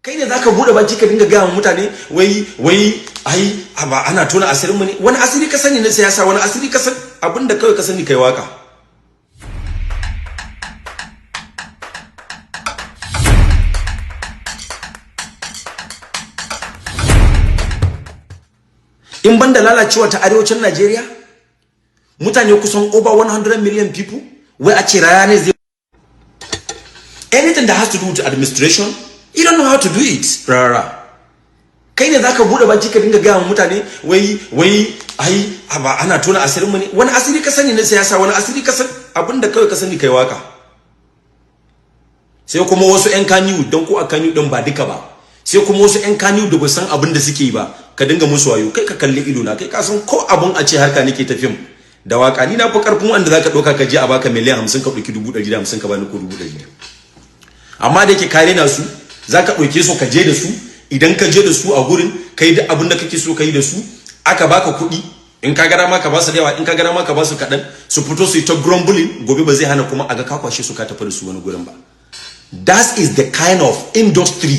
kai ne zaka bude baki ka dinga ga mutane wai ai ba ana tona asirin mu ne. Wani asiri ka sani na siyasa, wani asiri ka san abinda kawai ka sani kai waka. In banda lalacewa ta arewacin Najeriya, mutane kusan over 100 million people, wai a ce raya ne zai anything that has to do with administration, you don't know how to do it. Rarara. Kai ne zaka bude baki ka dinga ga mutane wai ai ba ana tona asirin mu ne. Wani asiri ka sani na siyasa, wani asiri ka san abinda kawai ka sani kai waka. Sai kuma wasu ƴan Kanywood, don ko a Kanywood din ba duka ba. Sai kuma wasu ƴan Kanywood da ba san abin da suke yi ba, ka dinga musu wayo. Kai ka kalli ido na, kai ka san ko abun a ce harka nake ta film da waka, ni na fi karfin wanda zaka doka ka je a baka miliyan 50 ka dauki 150 ka bani ko 100. Amma da yake kare na su, zaka dauke su ka je da su, idan ka je da su a gurin kai duk abin da kake so kai da su, aka baka kuɗi, in ka gara ma ka ba su da yawa, in ka gara ma ka ba su kaɗan, su fito su yi ta grumbling, gobe ba zai hana kuma aga ka kwashe su ka tafi da su wani gurin ba. That is the kind of industry